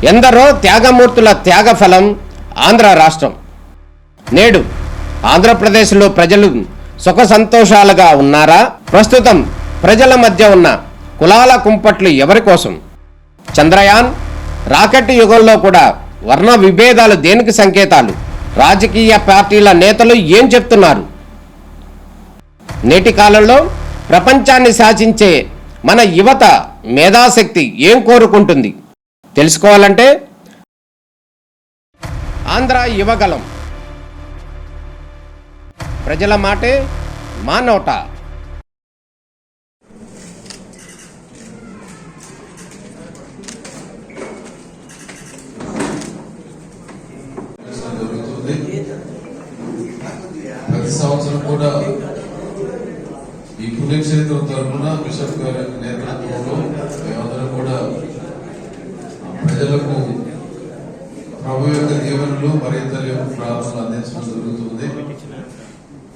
ఎందరో త్యాగమూర్తుల త్యాగఫలం ఆంధ్ర రాష్ట్రం. నేడు ఆంధ్రప్రదేశ్లో ప్రజలు సుఖ సంతోషాలుగా ఉన్నారా? ప్రస్తుతం ప్రజల మధ్య ఉన్న కులాల కుంపట్లు ఎవరి కోసం? చంద్రయాన్ రాకెట్ యుగంలో కూడా వర్ణ విభేదాలు దేనికి సంకేతాలు? రాజకీయ పార్టీల నేతలు ఏం చెప్తున్నారు? నేటి కాలంలో ప్రపంచాన్ని శాసించే మన యువత మేధాశక్తి ఏం కోరుకుంటుంది? తెలుసుకోవాలంటే ఆంధ్ర యువగలం. ప్రజల మాటే మా నోట. ప్రతి సంవత్సరం కూడా ఈ పుణ్యక్షేత్రం తరఫున బిషప్ గారి నేతృత్వంలో మేమందరం కూడా ప్రజలకు ప్రభు యొక్క దీవెనలు మరింతల యొక్క ప్రార్థనలు అందించడం జరుగుతుంది.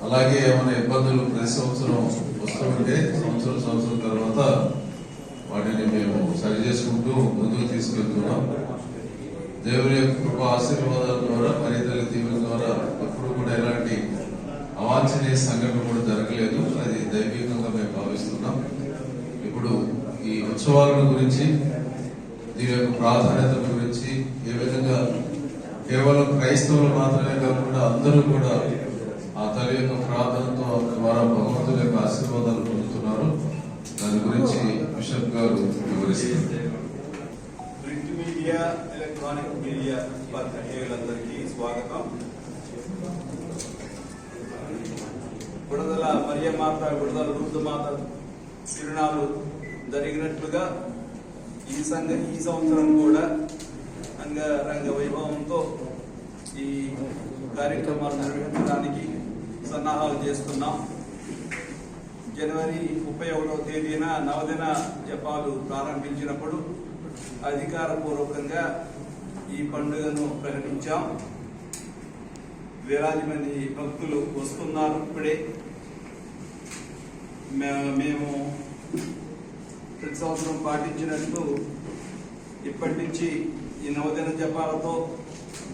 అలాగే ఏమైనా ఇబ్బందులు ప్రతి సంవత్సరం వస్తుంటే సంవత్సరం తర్వాత వాటిని మేము సరి చేసుకుంటూ ముందుకు తీసుకెళ్తున్నాం. దేవుని యొక్క కృప ఆశీర్వాదాల ద్వారా మరింతల దీవెన ద్వారా ఎప్పుడు కూడా ఎలాంటి అవాంఛనీయ సంఘటన కూడా జరగలేదు. అది దైవికంగా మేము భావిస్తున్నాం. ఇప్పుడు ఈ ఉత్సవాల గురించి, దీని యొక్క ప్రాధాన్యత గురించి, ఏ విధంగా కేవలం క్రైస్తవులు మాత్రమే కాకుండా అందరూ కూడా ఆ తల్లి యొక్క ప్రార్థనతో ద్వారా భగవంతుని యొక్క ఆశీర్వాదాలు పొందుతున్నారు. దాని గురించి బిషప్ గారు వివరిస్తారు. ప్రింట్ మీడియా, ఎలక్ట్రానిక్ మీడియా పత్రికలందరికీ స్వాగతం. విడుదల మరియమాత, విడుదల రుద్దుమాత తిరునాళ్ళు జరిగినట్లుగా ఈ సంవత్సరం కూడా అంగరంగ వైభవంతో ఈ కార్యక్రమాలు నిర్వహించడానికి సన్నాహాలు చేస్తున్నాం. జనవరి 31వ తేదీన నవదిన జపాలు ప్రారంభించినప్పుడు అధికారపూర్వకంగా ఈ పండుగను ప్రకటించాం. వేలాది మంది భక్తులు వస్తున్నారు. ఇప్పుడే మేము ప్రతి సంవత్సరం పాటించినట్టు ఇప్పటి నుంచి ఈ నవదిన జపాలతో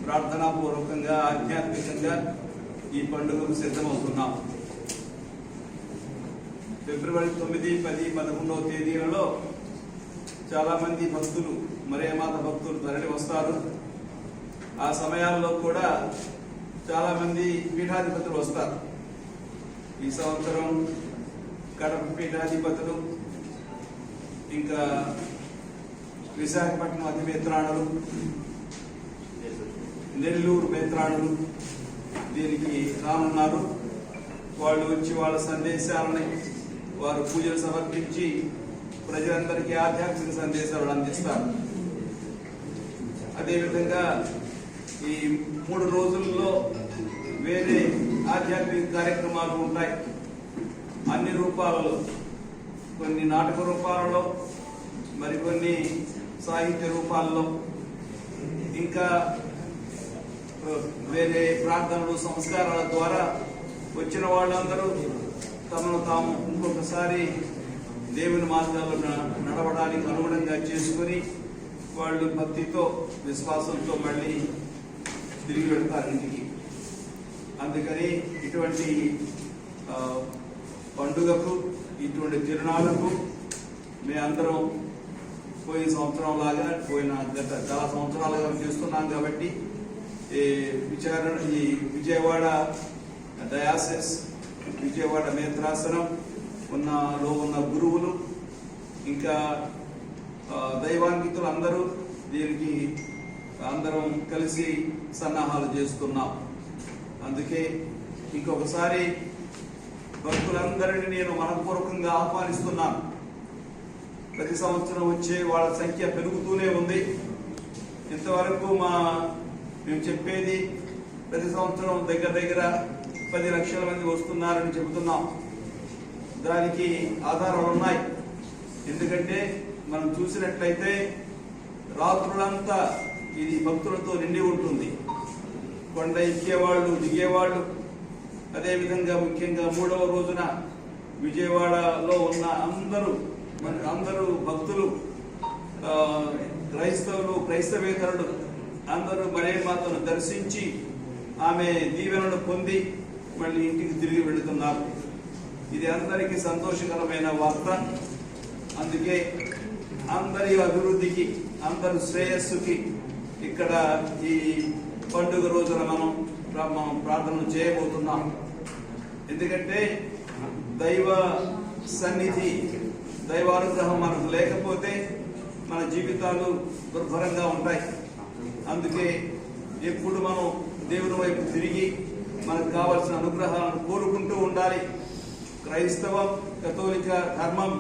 ప్రార్థనాపూర్వకంగా ఆధ్యాత్మికంగా ఈ పండుగకు సిద్ధమవుతున్నాం. ఫిబ్రవరి 9, 10, 11వ తేదీలలో చాలా మంది భక్తులు, మరియమాత భక్తులు తరలి వస్తారు. ఆ సమయాల్లో కూడా చాలా మంది పీఠాధిపతులు వస్తారు. ఈ సంవత్సరం కడప పీఠాధిపతులు, ఇంకా విశాఖపట్నం అధిమేత్రాణులు, నెల్లూరు మేత్రాణులు దీనికి రానున్నారు. వాళ్ళు వచ్చి వాళ్ళ సందేశాలని, వారు పూజలు సమర్పించి ప్రజలందరికీ ఆధ్యాత్మిక సందేశాలు అందిస్తారు. అదేవిధంగా ఈ 3 రోజుల్లో వేరే ఆధ్యాత్మిక కార్యక్రమాలు ఉంటాయి. అన్ని రూపాలలో, కొన్ని నాటక రూపాలలో, మరికొన్ని సాహిత్య రూపాల్లో, ఇంకా వేరే ప్రార్థనలు, సంస్కారాల ద్వారా వచ్చిన వాళ్ళందరూ తమను తాము ఇంకొకసారి దేవుని మార్గాల్లో నడవడానికి అనుగుణంగా చేసుకుని వాళ్ళు భక్తితో, విశ్వాసంతో మళ్ళీ తిరిగి వెళ్తారు ఇంటికి. అందుకని ఇటువంటి పండుగకు, ఇటువంటి తిరునాళ్లకు మేమందరం పోయిన సంవత్సరం లాగా, గత చాలా సంవత్సరాలుగా చేస్తున్నాం. కాబట్టి ఈ విజయవాడ డయాసిస్, విజయవాడ మేత్రాసనం లో ఉన్న గురువులు, ఇంకా దైవాంగితులు అందరూ దీనికి అందరం కలిసి సన్నాహాలు చేస్తున్నాం. అందుకే ఇంకొకసారి భక్తులందరినీ నేను మనపూర్వకంగా ఆహ్వానిస్తున్నాను. ప్రతి సంవత్సరం వచ్చే వాళ్ళ సంఖ్య పెరుగుతూనే ఉంది. ఇంతవరకు మేము చెప్పేది ప్రతి సంవత్సరం దగ్గర 10 లక్షల మంది వస్తున్నారని చెబుతున్నాం. దానికి ఆధారాలు ఉన్నాయి. ఎందుకంటే మనం చూసినట్లయితే రాత్రులంతా ఇది భక్తులతో నిండి ఉంటుంది. కొండ ఎక్కేవాళ్ళు, దిగేవాళ్ళు, అదేవిధంగా ముఖ్యంగా 3వ రోజున విజయవాడలో ఉన్న అందరూ భక్తులు క్రైస్తవేతరులు అందరూ మరియమాతను దర్శించి ఆమె దీవెనను పొంది మళ్ళీ ఇంటికి తిరిగి వెళుతున్నారు. ఇది అందరికీ సంతోషకరమైన వార్త. అందుకే అందరి అభివృద్ధికి, అందరి శ్రేయస్సుకి ఇక్కడ ఈ పండుగ రోజున మనం ప్రార్థన చేయబోతున్నాం. ఎందుకంటే దైవ సన్నిధి, దైవానుగ్రహం మనకు లేకపోతే మన జీవితాలు దుర్భరంగా ఉంటాయి. అందుకే ఎప్పుడు మనం దేవుని వైపు తిరిగి మనకు కావలసిన అనుగ్రహాలను కోరుకుంటూ ఉండాలి. క్రైస్తవ కథోలిక ధర్మం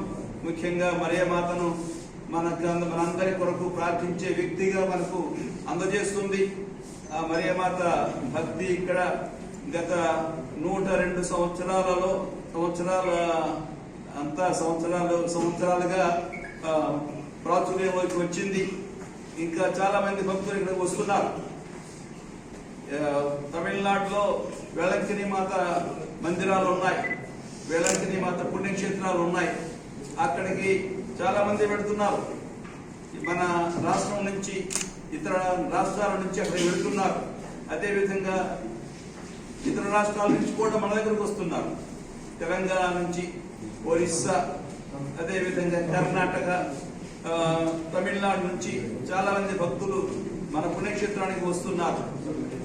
ముఖ్యంగా మరియమాతను మనందరి కొరకు ప్రార్థించే వ్యక్తిగా మనకు అందజేస్తుంది. ఆ మరియమాత భక్తి ఇక్కడ గత 102 సంవత్సరాలుగా ప్రాచుర్యంలోకి వచ్చింది. ఇంకా చాలా మంది భక్తులు ఇక్కడ వస్తున్నారు. తమిళనాడులో వేళంకిని మాత మందిరాలు ఉన్నాయి, వేళంకిని మాత పుణ్యక్షేత్రాలు ఉన్నాయి. అక్కడికి చాలా మంది వెళుతున్నారు. మన రాష్ట్రం నుంచి, ఇతర రాష్ట్రాల నుంచి అక్కడికి వెళుతున్నారు. అదేవిధంగా ఇతర రాష్ట్రాల నుంచి కూడా మన దగ్గరకు వస్తున్నారు. తెలంగాణ నుంచి, ఒరిస్సా, అదేవిధంగా కర్ణాటక, తమిళనాడు నుంచి చాలా మంది భక్తులు మన పుణ్యక్షేత్రానికి వస్తున్నారు.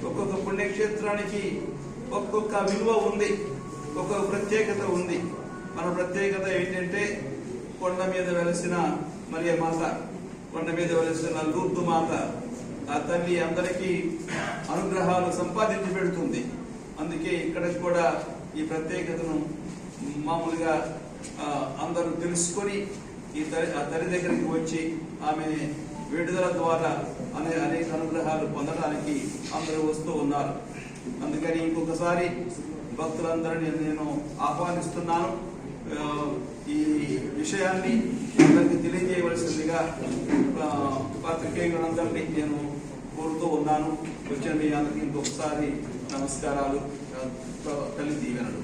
ఒక్కొక్క పుణ్యక్షేత్రానికి ఒక్కొక్క విలువ ఉంది, ఒక్కొక్క ప్రత్యేకత ఉంది. మన ప్రత్యేకత ఏంటంటే కొండ మీద వెలసిన మరియమాత, కొండ మీద వెలసిన లూర్దు మాత, ఆ తల్లి అందరికీ అనుగ్రహాలు సంపాదించి పెడుతుంది. అందుకే ఇక్కడ కూడా ఈ ప్రత్యేకతను మామూలుగా అందరూ తెలుసుకొని ఆ తల్లి దగ్గరికి వచ్చి ఆమె విడుదల ద్వారా అనేక అనుగ్రహాలు పొందడానికి అందరూ వస్తూ ఉన్నారు. అందుకని ఇంకొకసారి భక్తులందరినీ నేను ఆహ్వానిస్తున్నాను. ఈ విషయాన్ని అందరికి తెలియజేయవలసిందిగా పాత్రికేయులందరినీ నేను కోరుతూ ఉన్నాను. వచ్చిన మీ అందరికీ ఇంకొకసారి నమస్కారాలు, తల్లి దీవెనలు.